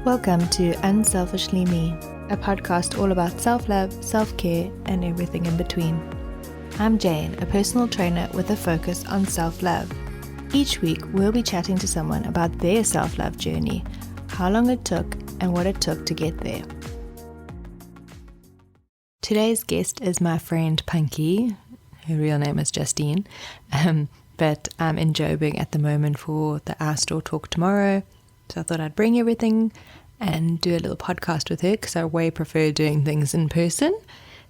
Welcome to Unselfishly Me, a podcast all about self-love, self-care, and everything in between. I'm Jane, a personal trainer with a focus on self-love. Each week, we'll be chatting to someone about their self-love journey, how long it took, and what it took to get there. Today's guest is my friend Punky. Her real name is Justine, but I'm in Joburg at the moment for the Our Store talk tomorrow. So I thought I'd bring everything and do a little podcast with her because I way prefer doing things in person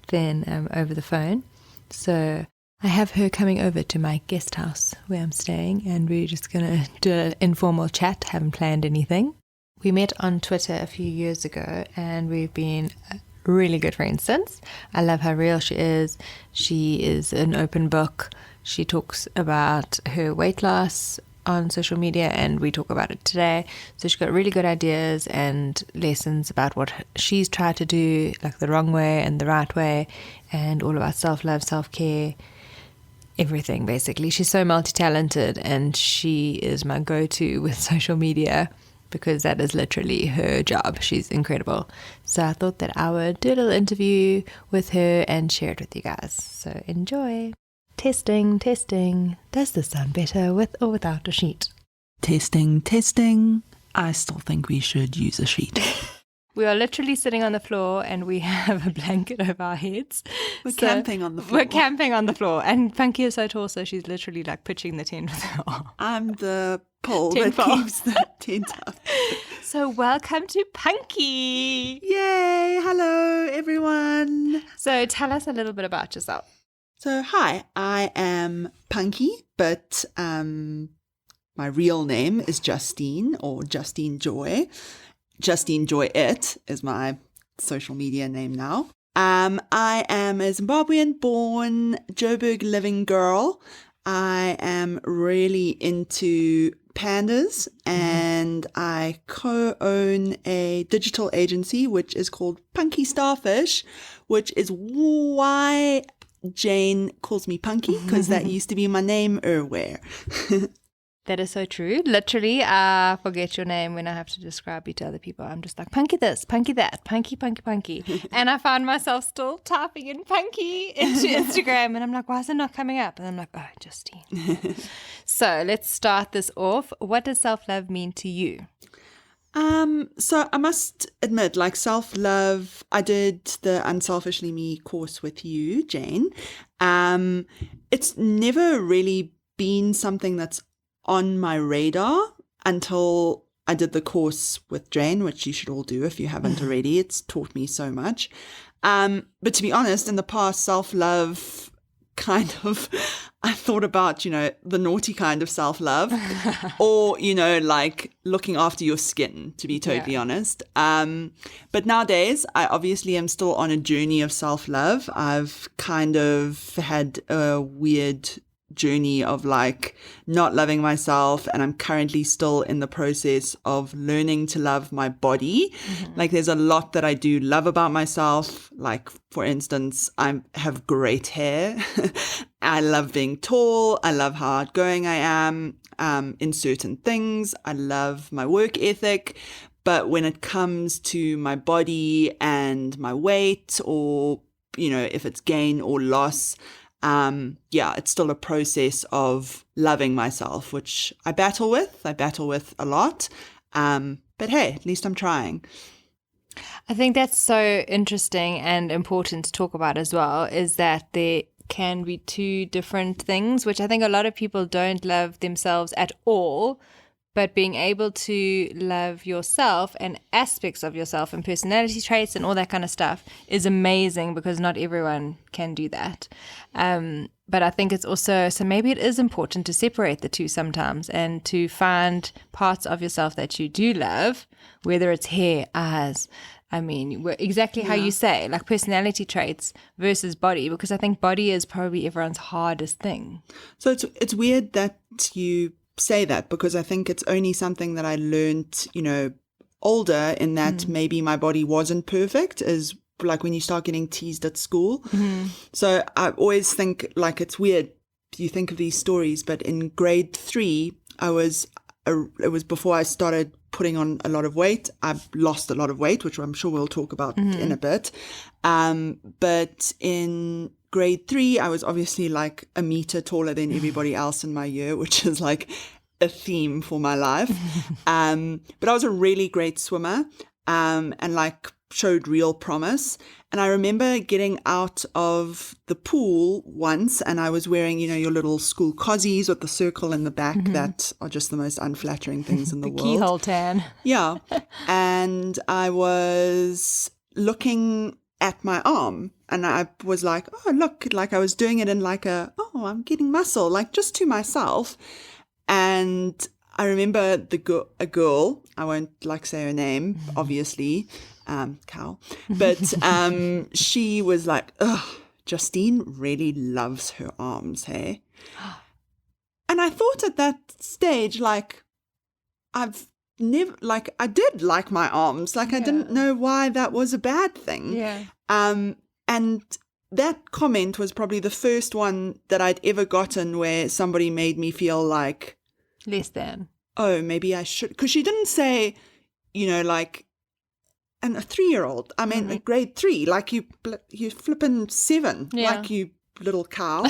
than over the phone. So I have her coming over to my guest house where I'm staying, and we're just going to do an informal chat, haven't planned anything. We met on Twitter a few years ago and we've been really good friends since. I love how real she is. She is an open book. She talks about her weight loss on social media, and we talk about it today. So she's got really good ideas and lessons about what she's tried to do, like the wrong way and the right way, and all about self-love, self-care, everything basically. She's so multi-talented, and she is my go-to with social media because that is literally her job. She's incredible. So I thought that I would do a little interview with her and share it with you guys. So enjoy. Testing. Does this sound better with or without a sheet? Testing. I still think we should use a sheet. We are literally sitting on the floor and we have a blanket over our heads. We're camping on the floor. We're camping on the floor. And Punky is so tall, so she's literally like pitching the tent with her arm. I'm the pole that keeps the tent up. So welcome to Punky. Yay! Hello, everyone. So tell us a little bit about yourself. So hi, I am Punky, but my real name is Justine, or Justine Joy. Justine Joy It is my social media name now. I am a Zimbabwean-born Joburg living girl. I am really into pandas, and I co-own a digital agency which is called Punkystarfish, which is why Jane calls me Punky, because that used to be my name earlier. That is so true. Literally, I forget your name when I have to describe you to other people. I'm just like, Punky this, Punky that, Punky. And I found myself still typing in Punky into Instagram. And I'm like, why is it not coming up? And I'm like, oh, Justine. So let's start this off. What does self-love mean to you? So I must admit, like self-love, I did the Unselfishly Me course with you, Jane. It's never really been something that's on my radar until I did the course with Jane, which you should all do if you haven't already. It's taught me so much. But to be honest, in the past, self-love kind of, I thought about, the naughty kind of self-love or, like looking after your skin, to be totally honest. But nowadays, I obviously am still on a journey of self-love. I've kind of had a weird journey of like not loving myself, and I'm currently still in the process of learning to love my body. Like there's a lot that I do love about myself. Like for instance, I have great hair. I love being tall. I love how outgoing I am in certain things. I love my work ethic. But when it comes to my body and my weight, or if it's gain or loss, it's still a process of loving myself, which I battle with a lot. But hey, at least I'm trying. I think that's so interesting and important to talk about as well, is that there can be two different things, which I think a lot of people don't love themselves at all. But being able to love yourself and aspects of yourself and personality traits and all that kind of stuff is amazing, because not everyone can do that. But I think it's also, so maybe it is important to separate the two sometimes and to find parts of yourself that you do love, whether it's hair, eyes, exactly how you say, like personality traits versus body, because I think body is probably everyone's hardest thing. So it's weird that you say that, because I think it's only something that I learned, older, in that maybe my body wasn't perfect, is like when you start getting teased at school. So I always think like it's weird. You think of these stories, but in grade 3, it was before I started putting on a lot of weight. I've lost a lot of weight, which I'm sure we'll talk about in a bit. But in grade 3, I was obviously like a meter taller than everybody else in my year, which is like a theme for my life. But I was a really great swimmer, and like showed real promise. And I remember getting out of the pool once, and I was wearing, your little school cozies with the circle in the back that are just the most unflattering things in the world. Keyhole tan. Yeah. And I was looking at my arm, and I was like, oh, look, like I was doing it in like I'm getting muscle, like just to myself. And I remember a girl, I won't like say her name, obviously, Cal, but she was like, ugh, Justine really loves her arms, hey? And I thought at that stage, like, I've never, like, I did like my arms. Like, I didn't know why that was a bad thing. Yeah. And that comment was probably the first one that I'd ever gotten where somebody made me feel like, less than. Oh, maybe I should. Because she didn't say, like, and a 3-year-old, I mean, a grade 3, like you flipping 7, like you little cow.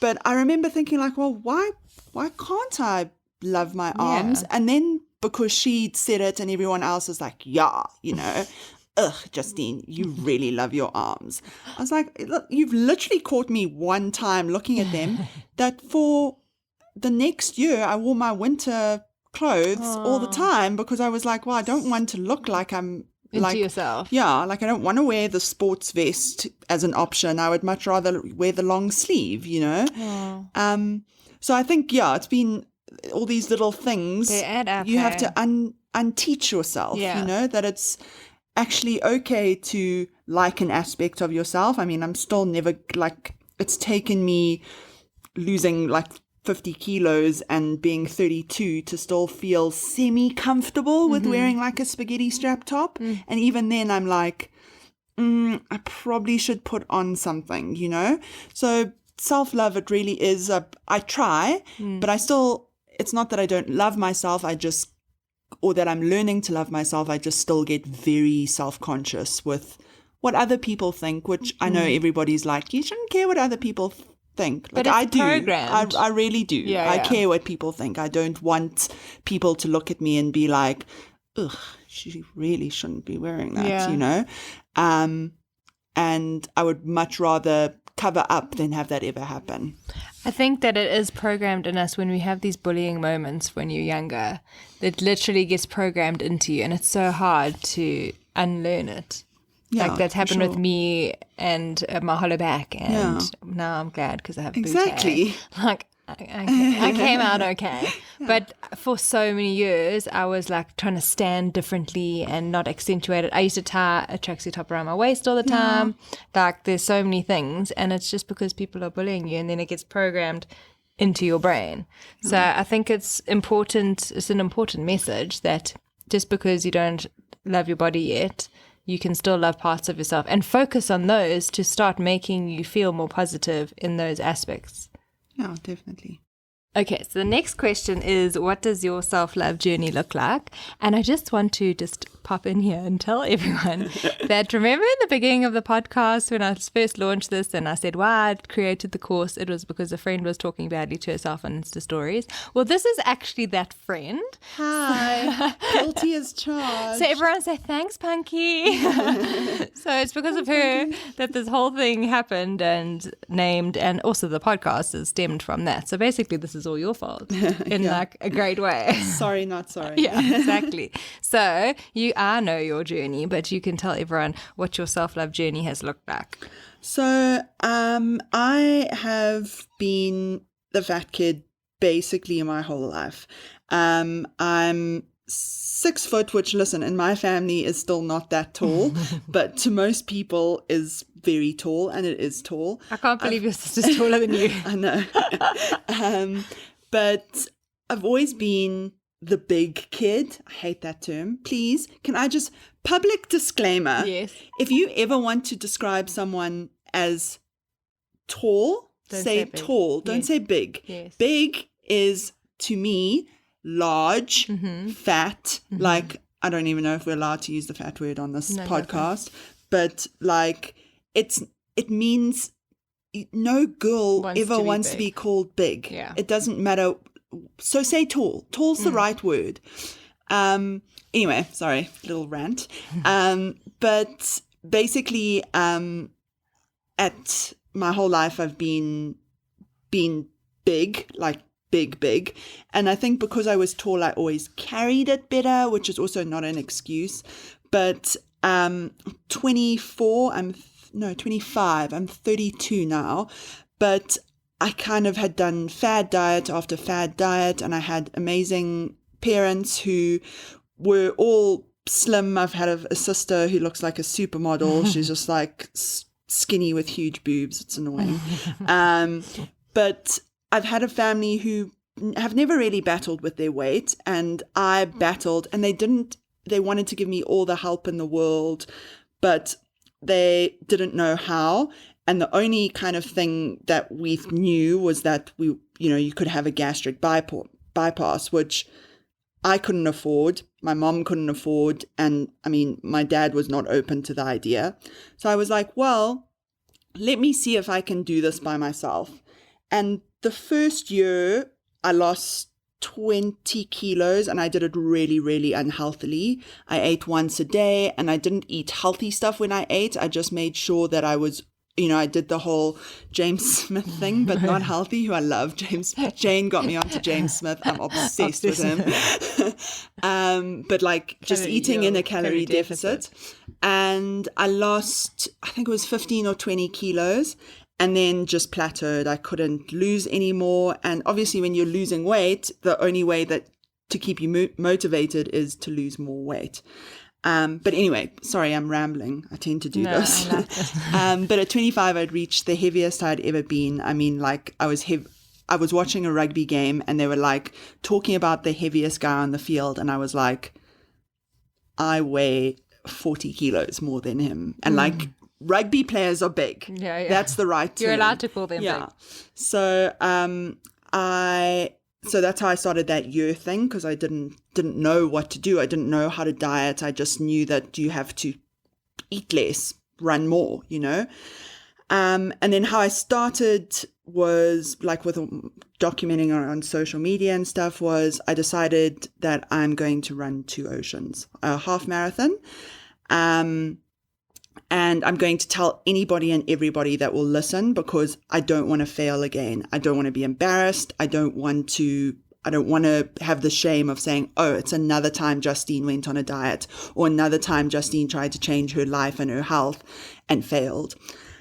But I remember thinking like, well, why can't I love my arms? And then because she'd said it and everyone else was like, ugh, Justine, you really love your arms. I was like, look, you've literally caught me one time looking at them that for the next year I wore my winter clothes all the time because I was like, well, I don't want to look like I'm into yourself. Yeah, like I don't want to wear the sports vest as an option. I would much rather wear the long sleeve, So I think, it's been all these little things. They add up. You have to unteach yourself, that it's actually okay to like an aspect of yourself. I mean, I'm still never like, it's taken me losing like 50 kilos and being 32 to still feel semi-comfortable with wearing like a spaghetti strap top. And even then I'm like, I probably should put on something, So self-love, it really is, I try, but I still, it's not that I don't love myself, or that I'm learning to love myself, I just still get very self-conscious with what other people think, which I know everybody's like, you shouldn't care what other people think. Like, but it's I do. programmed. I really do. I care what people think. I don't want people to look at me and be like, ugh, she really shouldn't be wearing that, And I would much rather cover up than have that ever happen. I think that it is programmed in us when we have these bullying moments when you're younger. It literally gets programmed into you, and it's so hard to unlearn it. Yeah, like that's happened sure. with me and my hollow back, and now I'm glad because I have exactly. bouquet. Like I came out okay, but for so many years I was like trying to stand differently and not accentuate it. I used to tie a tracksuit top around my waist all the time. Like there's so many things, and it's just because people are bullying you, and then it gets programmed into your brain. So I think it's important. It's an important message that just because you don't love your body yet, you can still love parts of yourself and focus on those to start making you feel more positive in those aspects. Yeah, definitely. Okay, so the next question is, what does your self-love journey look like? And I just want to pop in here and tell everyone that remember in the beginning of the podcast when I first launched this and I said why I created the course, it was because a friend was talking badly to herself on Insta stories. Well, this is actually that friend. Hi, guilty as charged. So everyone say, thanks, Punky. So it's because of her that this whole thing happened and named, and also the podcast is stemmed from that. So basically this is all your fault in like a great way. Sorry, not sorry. Yeah, exactly. So I know your journey, but you can tell everyone what your self-love journey has looked like. So I have been the fat kid basically my whole life. I'm 6 foot, which listen, in my family is still not that tall, but to most people is very tall, and it is tall. I can't believe your sister's taller than you. I know. But I've always been the big kid. I hate that term. Please, can I just, public disclaimer. Yes. If you ever want to describe someone as tall, say tall. Don't say big. Yes. Big is, to me, large, fat, like, I don't even know if we're allowed to use the fat word on this podcast, but like it means no girl wants to be called big. Yeah. It doesn't matter. So say tall. Tall's the right word. Anyway, sorry, little rant. But basically, at my whole life, I've been big, like big. And I think because I was tall, I always carried it better, which is also not an excuse. But 25, I'm 32 now. But I kind of had done fad diet after fad diet, and I had amazing parents who were all slim. I've had a sister who looks like a supermodel. She's just like skinny with huge boobs. It's annoying. But I've had a family who have never really battled with their weight, and I battled, and they wanted to give me all the help in the world, but they didn't know how. And the only kind of thing that we knew was that you could have a gastric bypass, which I couldn't afford. My mom couldn't afford. And I mean, my dad was not open to the idea. So I was like, well, let me see if I can do this by myself. And the first year I lost 20 kilos, and I did it really, really unhealthily. I ate once a day, and I didn't eat healthy stuff when I ate. I just made sure that I was, I did the whole James Smith thing, but not healthy, who I love. Jane got me onto James Smith. I'm obsessed with him. But like just eating in a calorie deficit. And I lost, I think it was 15 or 20 kilos. And then just plateaued. I couldn't lose anymore. And obviously when you're losing weight, the only way that to keep you motivated is to lose more weight. But anyway, sorry, I'm rambling. I tend to do this. I like this. But at 25, I'd reached the heaviest I'd ever been. I mean, like I was watching a rugby game, and they were like talking about the heaviest guy on the field. And I was like, I weigh 40 kilos more than him. And like, rugby players are big. Yeah. That's the right term. You're allowed to call them big. So so that's how I started that year thing, because I didn't know what to do. I didn't know how to diet. I just knew that you have to eat less, run more, And then how I started was like with documenting on social media and stuff was I decided that I'm going to run 2 oceans, a half marathon. And I'm going to tell anybody and everybody that will listen, because I don't want to fail again. I don't want to be embarrassed. I don't want to have the shame of saying, oh, it's another time Justine went on a diet, or another time Justine tried to change her life and her health and failed.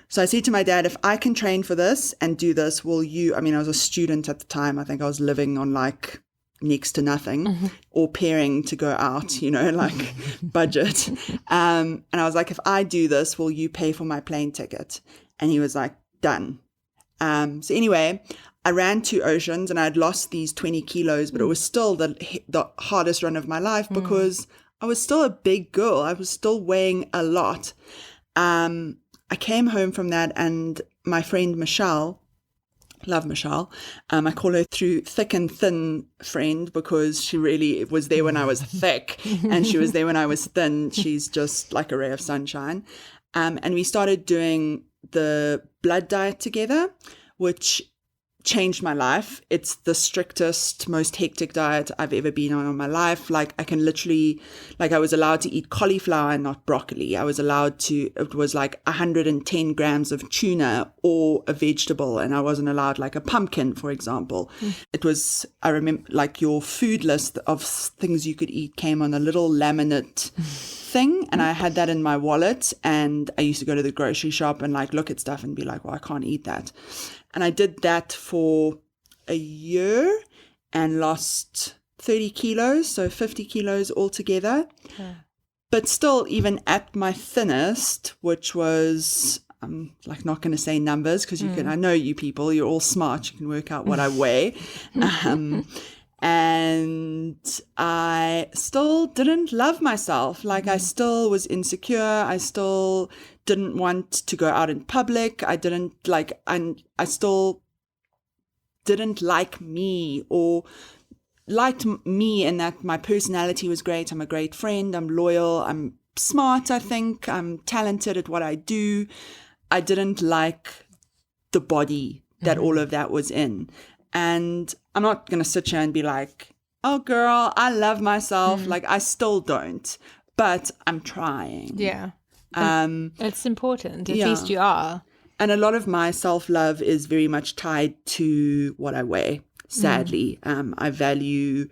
So I said to my dad, if I can train for this and do this, will you? I mean, I was a student at the time. I think I was living on like next to nothing, or pairing to go out, like budget. And I was like, if I do this, will you pay for my plane ticket? And he was like, done. So anyway, I ran 2 oceans, and I had lost these 20 kilos, but it was still the hardest run of my life, because I was still a big girl. I was still weighing a lot. I came home from that, and my friend Michelle, love Michelle. I call her through thick and thin friend, because she really was there when I was thick, and she was there when I was thin. She's just like a ray of sunshine. And we started doing the blood diet together, which changed my life. It's the strictest, most hectic diet I've ever been on in my life. Like I can literally, like I was allowed to eat cauliflower and not broccoli. I was allowed to, it was like 110 grams of tuna or a vegetable. And I wasn't allowed like a pumpkin, for example. It was, I remember like your food list of things you could eat came on a little laminate thing. And I had that in my wallet, and I used to go to the grocery shop and like look at stuff and be like, well, I can't eat that. And I did that for a year and lost 30 kilos, so 50 kilos altogether. Yeah. But still, even at my thinnest, which was, I'm like not going to say numbers because you can, I know you people, you're all smart, you can work out what I weigh. And I still didn't love myself. Like I still was insecure. I still didn't want to go out in public. I didn't like, and I still didn't like me, or liked me in that my personality was great. I'm a great friend. I'm loyal. I'm smart, I think. I'm talented at what I do. I didn't like the body that all of that was in. And I'm not going to sit here and be like, oh, girl, I love myself. Like, I still don't. But I'm trying. Yeah. It's important. At least you are. And a lot of my self-love is very much tied to what I weigh, sadly. I value,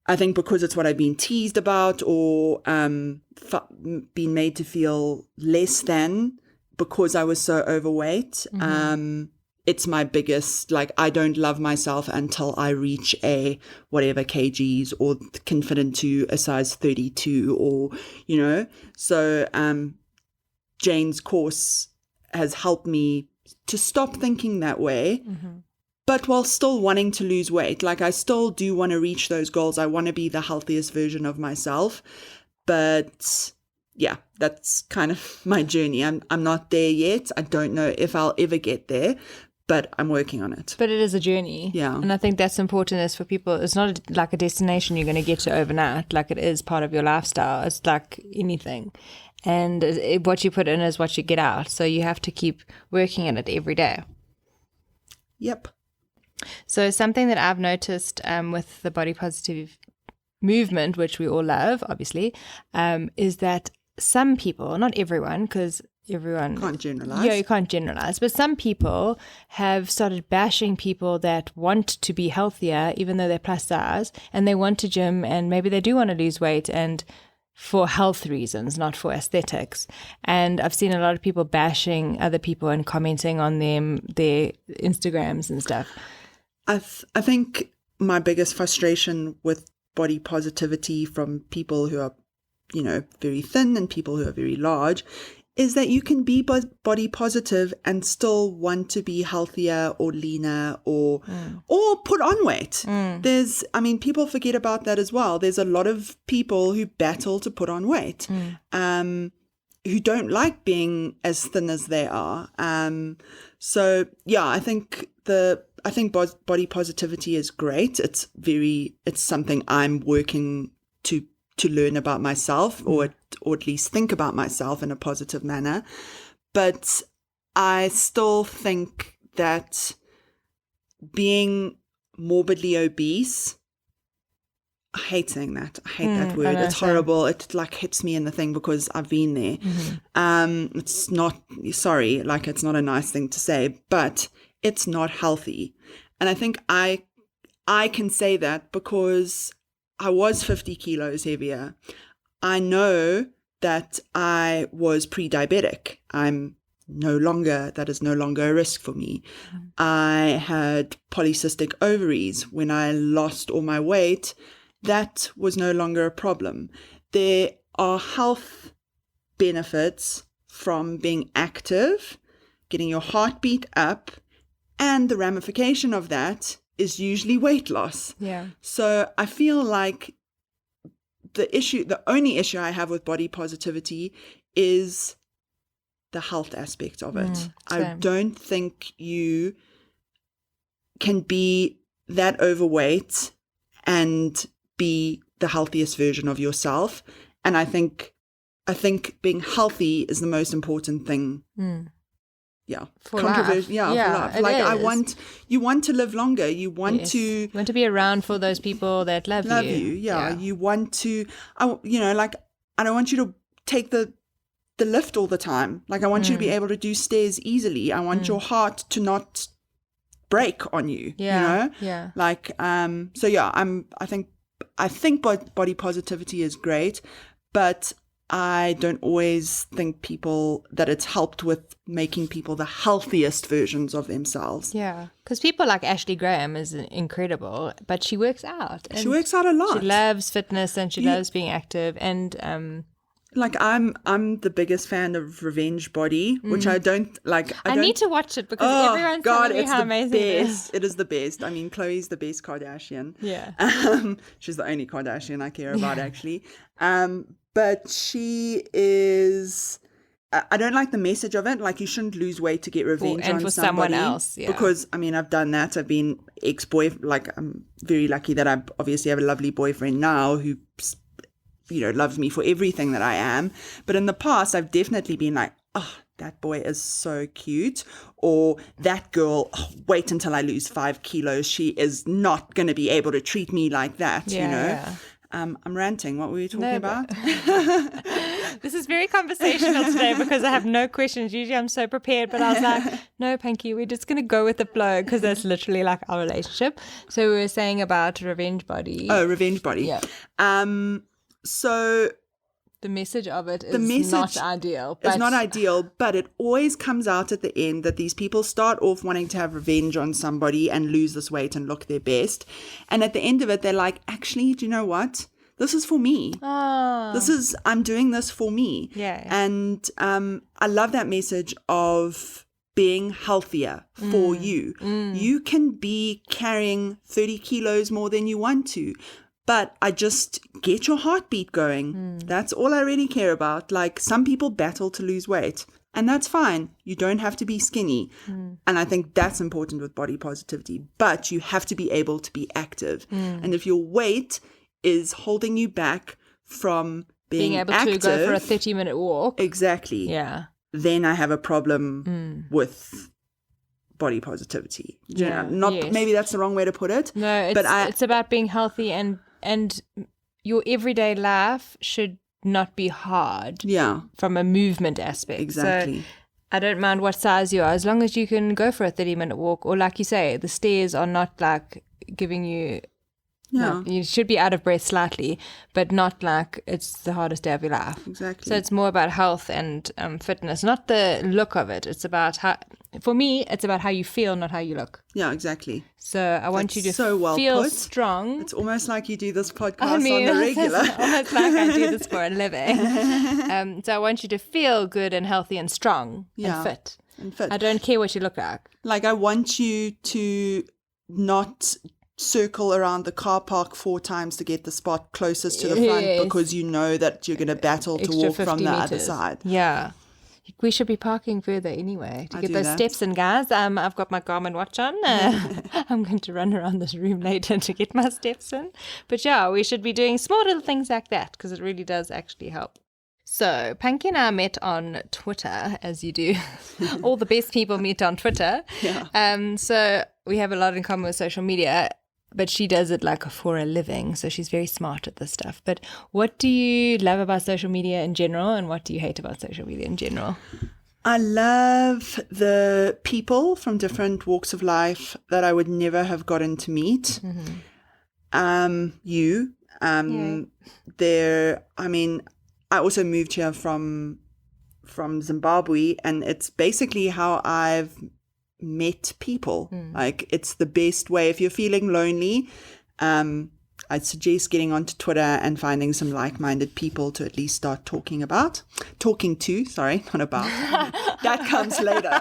I think because it's what I've been teased about or been made to feel less than because I was so overweight. It's my biggest, like, I don't love myself until I reach a whatever kgs or can fit into a size 32 or, So Jane's course has helped me to stop thinking that way, but while still wanting to lose weight. Like, I still do want to reach those goals. I want to be the healthiest version of myself. But yeah, that's kind of my journey. I'm not there yet. I don't know if I'll ever get there, but I'm working on it. But it is a journey. Yeah. And I think that's important is for people. It's not like a destination you're going to get to overnight. Like, it is part of your lifestyle. It's like anything. And what you put in is what you get out. So you have to keep working at it every day. Yep. So something that I've noticed with the body positive movement, which we all love, obviously, is that some people, not everyone, because everyone can't generalize. Yeah, you can't generalize. But some people have started bashing people that want to be healthier, even though they're plus size, and they want to gym, and maybe they do want to lose weight, and for health reasons, not for aesthetics. And I've seen a lot of people bashing other people and commenting on their Instagrams and stuff. I think my biggest frustration with body positivity from people who are, very thin and people who are very large is that you can be body positive and still want to be healthier or leaner or put on weight. People forget about that as well. There's a lot of people who battle to put on weight, who don't like being as thin as they are. So yeah, I think body positivity is great. It's something I'm working to learn about myself or at least think about myself in a positive manner. But I still think that being morbidly obese, I hate saying that. I hate that word. It's horrible. It like hits me in the thing because I've been there. It's not, sorry, like it's not a nice thing to say, but it's not healthy. And I think I can say that because I was 50 kilos heavier. I know that I was pre-diabetic. That is no longer a risk for me. I had polycystic ovaries. When I lost all my weight, that was no longer a problem. There are health benefits from being active, getting your heartbeat up, and the ramification of that is usually weight loss. Yeah. So I feel like the only issue I have with body positivity is the health aspect of it. I don't think you can be that overweight and be the healthiest version of yourself. And I think being healthy is the most important thing. Yeah. For life. Yeah, for life. Like you want to live longer. You want to be around for those people that love you. Yeah. You want to, I don't want you to take the lift all the time. Like I want you to be able to do stairs easily. I want your heart to not break on you. Yeah. Yeah. Like, so yeah, I think body positivity is great, but I don't always think that it's helped with making people the healthiest versions of themselves. Yeah, because people like Ashley Graham is incredible, but she works out. She works out a lot. She loves fitness and she loves being active. And like I'm the biggest fan of Revenge Body, which I don't like. I need to watch it because everyone's telling me how amazing it is. It is the best. I mean, Chloe's the best Kardashian. Yeah, she's the only Kardashian I care about actually. But she is I don't like the message of it. Like, you shouldn't lose weight to get revenge and on for somebody. someone else. Yeah. Because, I mean, I've done that. I've been like, I'm very lucky that I obviously have a lovely boyfriend now who, loves me for everything that I am. But in the past, I've definitely been like, oh, that boy is so cute. Or that girl, wait until I lose 5 kilos. She is not going to be able to treat me like that, Yeah. I'm ranting. What were we talking about? This is very conversational today because I have no questions. Usually I'm so prepared, but I was like, no, Punky, we're just going to go with the flow because that's literally like our relationship. So we were saying about revenge body. Oh, revenge body. Yeah. So the message of it is not ideal. It's not ideal, but it always comes out at the end that these people start off wanting to have revenge on somebody and lose this weight and look their best. And at the end of it, they're like, actually, do you know what? This is for me. Oh. I'm doing this for me. Yeah. And I love that message of being healthier for you. You can be carrying 30 kilos more than you want to. But I just get your heartbeat going. That's all I really care about. Like, some people battle to lose weight, and that's fine. You don't have to be skinny. And I think that's important with body positivity. But you have to be able to be active. And if your weight is holding you back from being able active, to go for a 30-minute walk. Exactly. Yeah. Then I have a problem with body positivity. Maybe that's the wrong way to put it. No, it's about being healthy and your everyday life should not be hard. Yeah. From a movement aspect. Exactly. So I don't mind what size you are, as long as you can go for a 30-minute walk, or like you say, the stairs are not like giving you. Yeah. No, you should be out of breath slightly, but not like it's the hardest day of your life. Exactly. So it's more about health and fitness, not the look of it. It's about for me, it's about how you feel, not how you look. Yeah, exactly. So I want you to well feel put. strong. It's almost like you do this podcast on the regular. It's almost like I do this for a living. So I want you to feel good and healthy and strong and fit. I don't care what you look like. Like, I want you to not circle around the car park 4 times to get the spot closest to the front because you know that you're going to battle to walk from the other side. Yeah. We should be parking further anyway to get those steps in, guys. I've got my Garmin watch on. I'm going to run around this room later to get my steps in. But yeah, we should be doing small little things like that because it really does actually help. So Punky and I met on Twitter, as you do. All the best people meet on Twitter. Yeah. So we have a lot in common with social media. But she does it like for a living, so she's very smart at this stuff. But what do you love about social media in general, and what do you hate about social media in general? I love the people from different walks of life that I would never have gotten to meet. I also moved here from Zimbabwe, and it's basically how I've met people. Like, it's the best way. If you're feeling lonely, I'd suggest getting onto Twitter and finding some like-minded people to at least start talking to, not about. That comes later.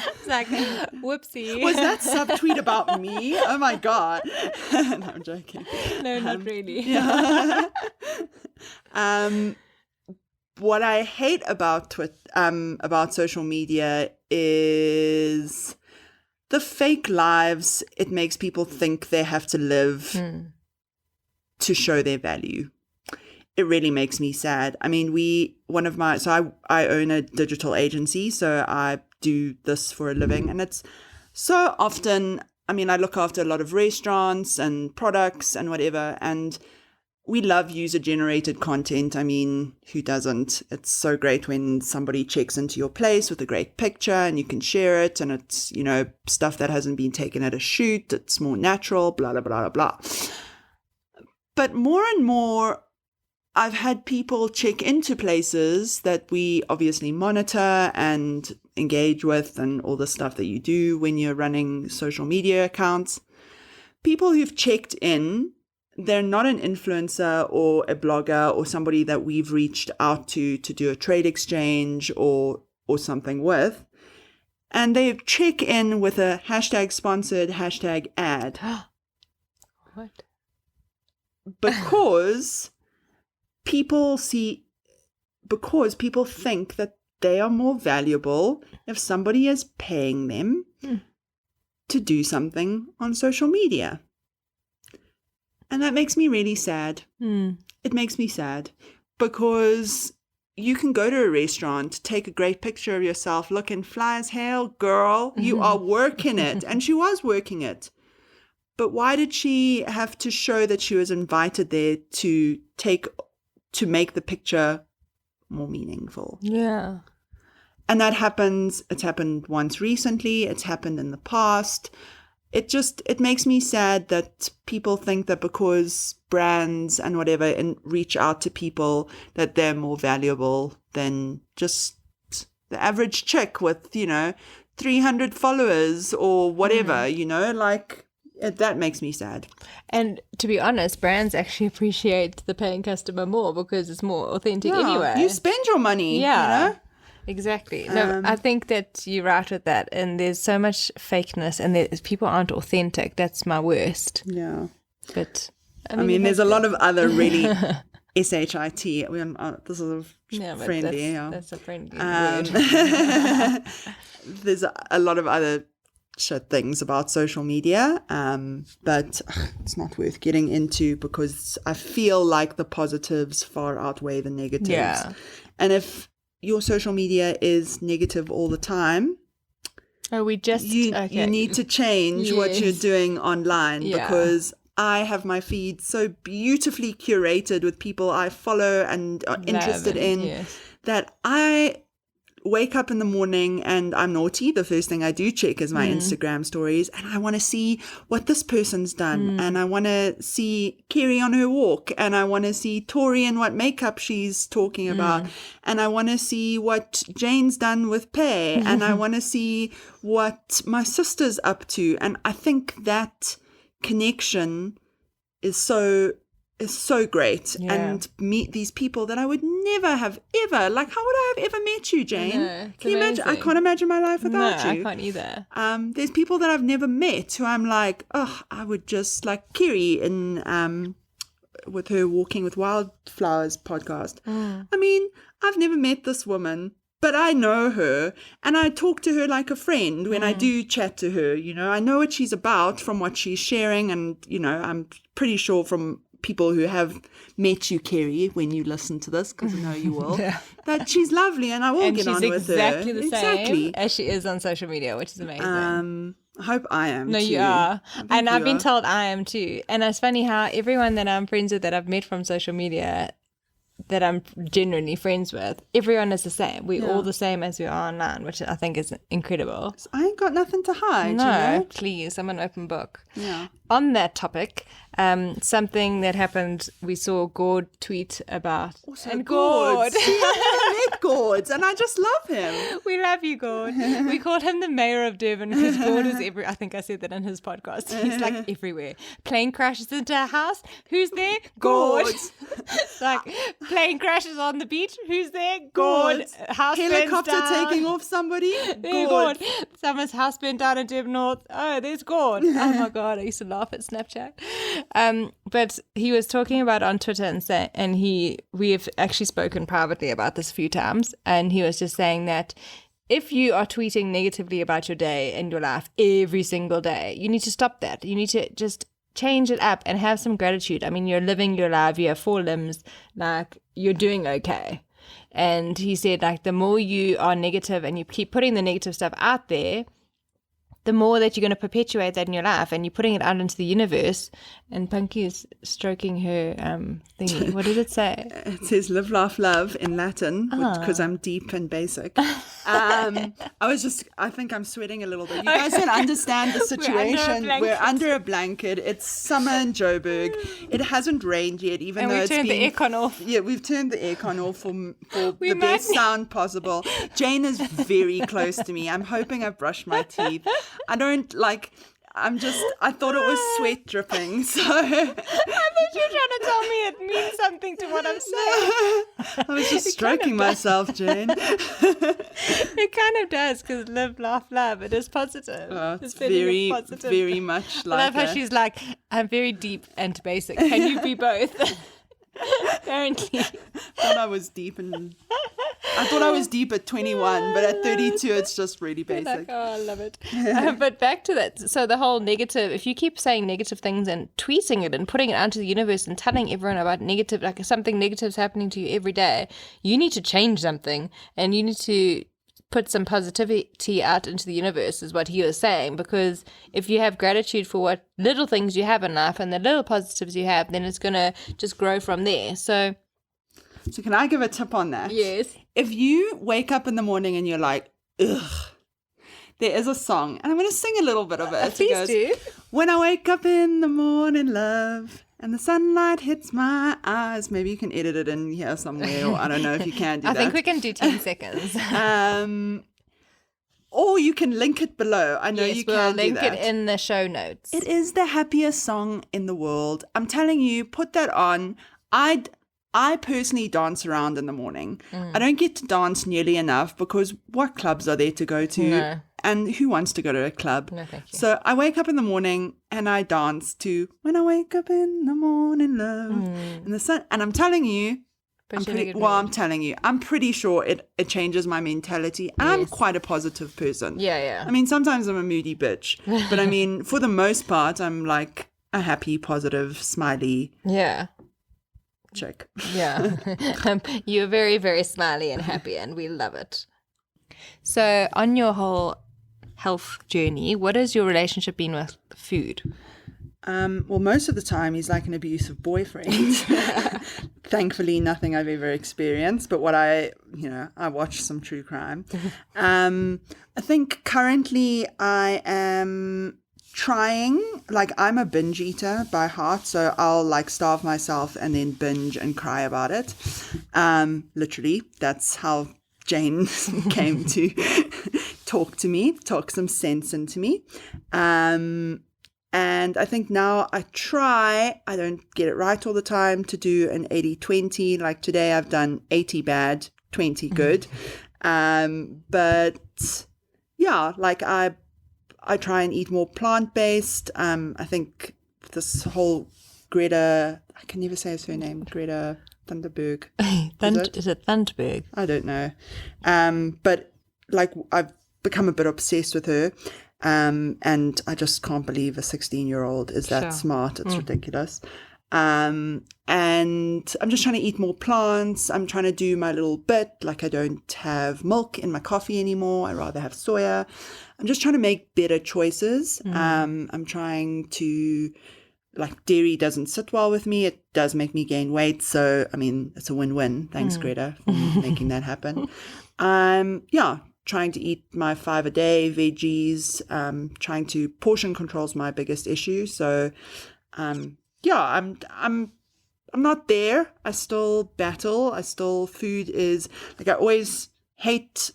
It's like, whoopsie. Was that subtweet about me? Oh my God. No, I'm joking. No, not really. Yeah. What I hate about social media is the fake lives it makes people think they have to live to show their value. It really makes me sad. I mean, I own a digital agency, so I do this for a living, and it's so often, I mean, I look after a lot of restaurants and products and whatever, and we love user-generated content. I mean, who doesn't? It's so great when somebody checks into your place with a great picture and you can share it, and it's, stuff that hasn't been taken at a shoot. It's more natural, blah, blah, blah, blah, blah. But more and more, I've had people check into places that we obviously monitor and engage with and all the stuff that you do when you're running social media accounts. People who've checked in, they're not an influencer or a blogger or somebody that we've reached out to do a trade exchange or something with. And they check in with a #sponsored, #ad. because because people think that they are more valuable if somebody is paying them to do something on social media. And that makes me really sad. It makes me sad because you can go to a restaurant, take a great picture of yourself, looking fly as hell, girl, you are working it. And she was working it. But why did she have to show that she was invited there to make the picture more meaningful? Yeah. And that happens. It's happened once recently. It's happened in the past. It makes me sad that people think that because brands and whatever and reach out to people that they're more valuable than just the average chick with, 300 followers or whatever, that makes me sad. And to be honest, brands actually appreciate the paying customer more because it's more authentic anyway. You spend your money, Exactly. No, I think that you're right with that. And there's so much fakeness and people aren't authentic. That's my worst. Yeah. But I mean there's a lot of other really SHIT. This is friendly. That's a friendly word. There's a lot of other shit things about social media, but it's not worth getting into because I feel like the positives far outweigh the negatives. Yeah. And if your social media is negative all the time, you need to change what you're doing online because I have my feed so beautifully curated with people I follow and are interested in that I wake up in the morning and I'm naughty. The first thing I do check is my Instagram stories, and I want to see what this person's done, and I want to see Kerry on her walk, and I want to see Tori and what makeup she's talking about, and I want to see what Jane's done with Pay, and I want to see what my sister's up to. And I think that connection is so great, and meet these people that I would never have ever, like, how would I have ever met you, Jane? Can you imagine? I can't imagine my life without you. I can't either. There's people that I've never met who I'm like, I would just, like Kerry in with her Walking with Wildflowers podcast. I mean, I've never met this woman, but I know her, and I talk to her like a friend when I do chat to her. I know what she's about from what she's sharing, and I'm pretty sure from people who have met you, Kerry, when you listen to this, because I know you will, that she's lovely and I will get on with her. And she's exactly the same as she is on social media, which is amazing. I hope I am No, too. you are. And I've been told I am too. And it's funny how everyone that I'm friends with that I've met from social media that I'm genuinely friends with, everyone is the same. We're all the same as we are online, which I think is incredible. So I ain't got nothing to hide. No, please, I'm an open book. Yeah. On that topic, something that happened, we saw Gord tweet about. Also, and Gord. I met Gord, and I just love him. We love you, Gord. We called him the mayor of Durban because Gord is I think I said that in his podcast. He's like everywhere. Plane crashes into a house. Who's there? Gord. Like, plane crashes on the beach. Who's there? Gord. House helicopter taking off somebody. Gord. Someone's house burnt down in Durban North. Oh, there's Gord. Oh my God, I used to laugh at Snapchat. But he was talking about on Twitter and we have actually spoken privately about this a few times, and he was just saying that if you are tweeting negatively about your day and your life every single day, you need to stop that. You need to just change it up and have some gratitude. I mean, you're living your life, you have 4 limbs, like, you're doing okay. And he said, like, the more you are negative and you keep putting the negative stuff out there, the more that you're going to perpetuate that in your life, and you're putting it out into the universe. And Punky is stroking her thingy. What did it say? It says live, laugh, love in Latin, because I'm deep and basic. I think I'm sweating a little bit. You guys don't understand the situation. We're under a blanket. It's summer in Joburg. It hasn't rained yet, even though it's been... And we've turned the aircon off. Yeah, we've turned the aircon off for the best sound possible. Jane is very close to me. I'm hoping I've brushed my teeth. I thought it was sweat dripping, so... I thought you were trying to tell me it means something to what I'm saying. I was just stroking myself, Jane. It kind of does, because live, laugh, love. It is positive. It's very, positive. Very much like I love how she's like, I'm very deep and basic. Can you be both? Apparently. I thought I was deep at 21, but at 32, it's just really Like, basic. oh, I love it. But back to that. So the whole negative, if you keep saying negative things and tweeting it and putting it out into the universe and telling everyone about negative, like something negative is happening to you every day, you need to change something and you need to put some positivity out into the universe is what he was saying, because if you have gratitude for what little things you have in life and the little positives you have, then it's going to just grow from there. So can I give a tip on that? yes. If you wake up in the morning and you're like, ugh, there is a song, and I'm going to sing a little bit of it. Please do. When I wake up in the morning, love, and the sunlight hits my eyes. Maybe you can edit it in here somewhere, or I don't know if you can do that. I think we can do 10 seconds. Or you can link it below. I know Yes, you we'll can link do that. it in the show notes. It is the happiest song in the world. I'm telling you, put that on. I personally dance around in the morning. I don't get to dance nearly enough because what clubs are there to go to? No. And who wants to go to a club? No, thank you. So I wake up in the morning and I dance to When I Wake Up in the Morning, Love. And the sun. And I'm telling you, I'm pretty sure it changes my mentality. And I'm quite a positive person. Yeah. I mean, sometimes I'm a moody bitch. But I mean, for the most part, I'm like a happy, positive, smiley chick. Yeah. You're very, very smiley and happy, and we love it. So on your whole health journey, what has your relationship been with food? Well, most of the time he's like an abusive boyfriend. Thankfully, nothing I've ever experienced, but I watch some true crime. I think currently I am trying, like I'm a binge eater by heart, so I'll like starve myself and then binge and cry about it. Literally, that's how Jane came to talk some sense into me. And I think now I don't get it right all the time, to do an 80-20. Like today I've done 80 bad, 20 good. But yeah, like I try and eat more plant-based. I think this whole Greta, I can never say her surname, Greta Thunberg. Is it Thunberg? I don't know. But like I've become a bit obsessed with her. And I just can't believe a 16-year-old is that smart. It's ridiculous. And I'm just trying to eat more plants. I'm trying to do my little bit. Like I don't have milk in my coffee anymore. I rather have soya. I'm just trying to make better choices. I'm trying to, like, dairy doesn't sit well with me. It does make me gain weight. So, I mean, it's a win-win. Thanks, Greta, for making that happen. Trying to eat my 5 a day, veggies, trying to portion control's my biggest issue. So, I'm not there. I still battle. Food is like, I always hate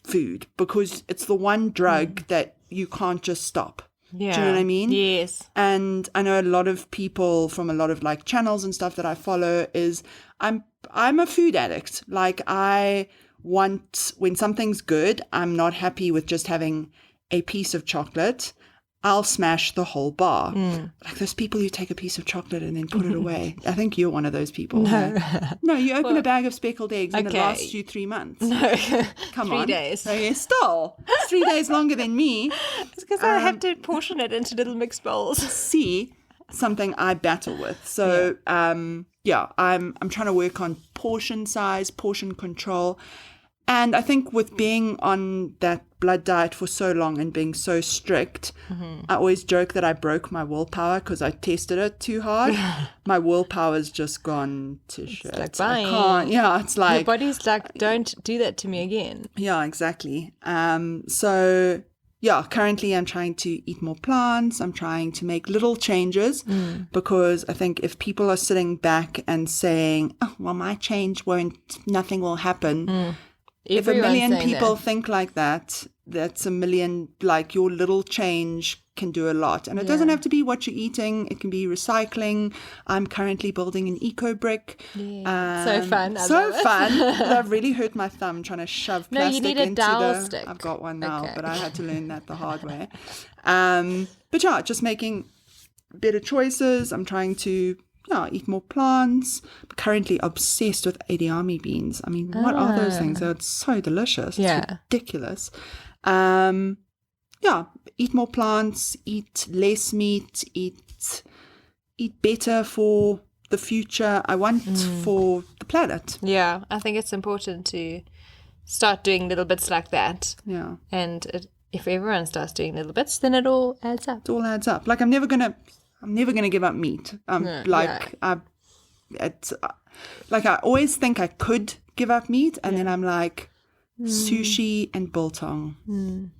food because it's the one drug that you can't just stop. Yeah. Do you know what I mean? Yes. And I know a lot of people from a lot of like channels and stuff that I follow is I'm a food addict. Like when something's good, I'm not happy with just having a piece of chocolate. I'll smash the whole bar. Like those people who take a piece of chocolate and then put it away. I think you're one of those people. No. Right? No, you open a bag of speckled eggs and it lasts you 3 months. No. Come on. 3 days. Oh, yeah, still. It's 3 days longer than me. It's because I have to portion it into little mixed bowls. See, something I battle with. So, I'm trying to work on portion size, portion control. And I think with being on that blood diet for so long and being so strict, I always joke that I broke my willpower because I tested it too hard. My willpower's just gone to shit. It's like, I can't. Yeah, it's like... Your body's like, don't do that to me again. Yeah, exactly. Currently I'm trying to eat more plants. I'm trying to make little changes because I think if people are sitting back and saying, oh, well, my change nothing will happen... If a million people think like that, that's a million, like your little change can do a lot. And it doesn't have to be what you're eating. It can be recycling. I'm currently building an eco brick. Yeah. So fun. So fun. But I've really hurt my thumb trying to shove plastic you need a into dowel stick. I've got one now, Okay. but I had to learn that the hard way. But yeah, just making better choices. I'm trying to eat more plants. I'm currently obsessed with edamame beans. I mean, what are those things? They're so delicious. It's ridiculous. Eat more plants, eat less meat, eat better for the future. I want for the planet. Yeah, I think it's important to start doing little bits like that. Yeah. And if everyone starts doing little bits, then it all adds up. It all adds up. Like I'm never gonna give up meat. I always think I could give up meat, and then I'm like sushi and biltong.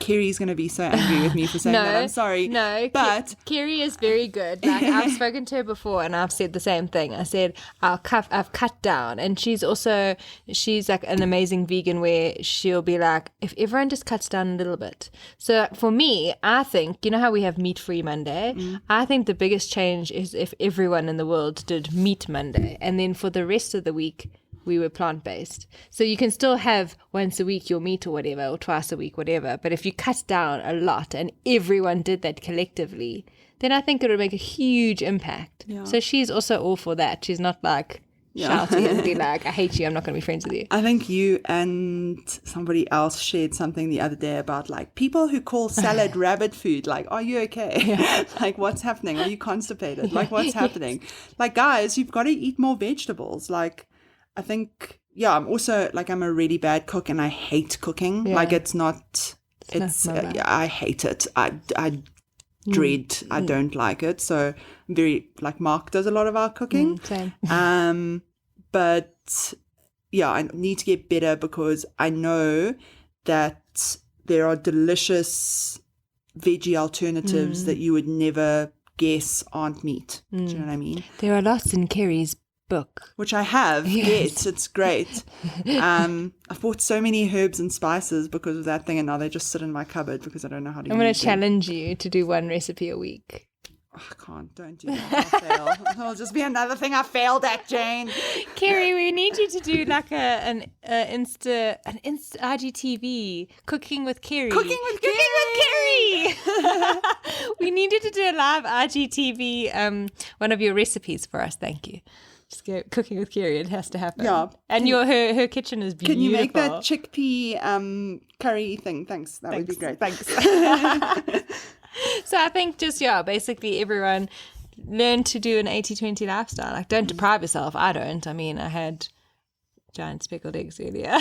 Kerry's going to be so angry with me for saying that. I'm sorry. No, but Kerry is very good. Like I've spoken to her before and I've said the same thing. I said, I've cut down. And she's like an amazing vegan where she'll be like, if everyone just cuts down a little bit. So for me, I think, you know how we have meat-free Monday? I think the biggest change is if everyone in the world did meat Monday. And then for the rest of the week, we were plant-based. So you can still have once a week your meat or whatever, or twice a week, whatever. But if you cut down a lot and everyone did that collectively, then I think it would make a huge impact. Yeah. So she's also all for that. She's not like shouting and be like, I hate you, I'm not going to be friends with you. I think you and somebody else shared something the other day about like people who call salad rabbit food. Like, are you okay? Yeah. Like, what's happening? Are you constipated? Like, what's happening? Like, guys, you've got to eat more vegetables. Like, I think, I'm also, like, I'm a really bad cook and I hate cooking. Yeah. Like, I hate it. I dread, I don't like it. So, I'm very, like, Mark does a lot of our cooking. Same. But, I need to get better because I know that there are delicious veggie alternatives that you would never guess aren't meat. Do you know what I mean? There are lots in Kerry's book, which I have. Yes, it's great. I've bought so many herbs and spices because of that thing, and now they just sit in my cupboard because I don't know how to use them. I'm going to challenge you to do one recipe a week. I can't. Don't do that. I'll fail. It'll just be another thing I failed at, Jane. Kerry, we need you to do like an Insta IGTV Cooking with Kerry. Cooking with Kerry. We need you to do a live IGTV one of your recipes for us. Thank you. Just go Cooking with Kerry. It has to happen. Yeah. And her kitchen is beautiful. Can you make that chickpea curry thing? Thanks. That would be great. Thanks. So I think just, basically everyone learn to do an 80-20 lifestyle. Like, don't deprive yourself. I don't. I mean, I had giant speckled eggs earlier.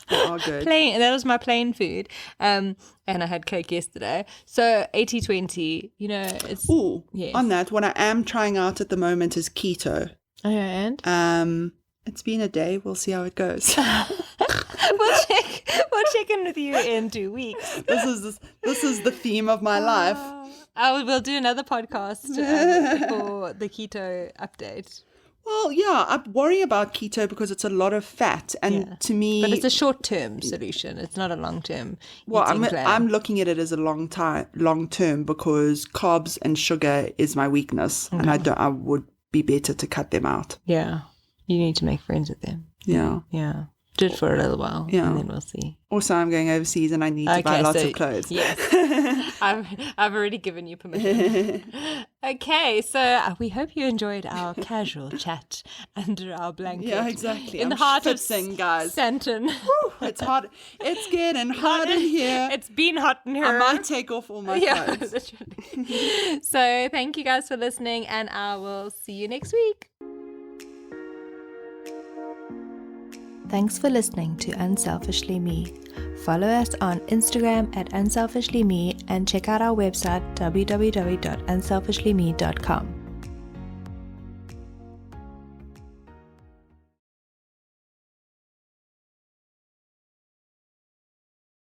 Oh, good. Plain. That was my plain food. And I had cake yesterday. So 80-20, it's... Ooh, yes. On that, what I am trying out at the moment is keto. Oh, and? It's been a day. We'll see how it goes. We'll check in with you in 2 weeks. This is the theme of my life. We'll do another podcast for the keto update. Well, I worry about keto because it's a lot of fat, and to me, but it's a short-term solution. It's not a long-term. Well, I'm looking at it as a long-term because carbs and sugar is my weakness, and I would be better to cut them out. Yeah. You need to make friends with them. Yeah. Yeah. Do it for a little while. Yeah. And then we'll see. Also, I'm going overseas and I need to buy lots of clothes. Yes. I've already given you permission. Okay. So we hope you enjoyed our casual chat under our blanket. Yeah, exactly. In the heart of guys. Santon. It's hot. It's getting hot in here. It's been hot in here. I might take off all my clothes. Literally. So thank you guys for listening, and I will see you next week. Thanks for listening to Unselfishly Me. Follow us on Instagram at unselfishlyme and check out our website www.unselfishlyme.com.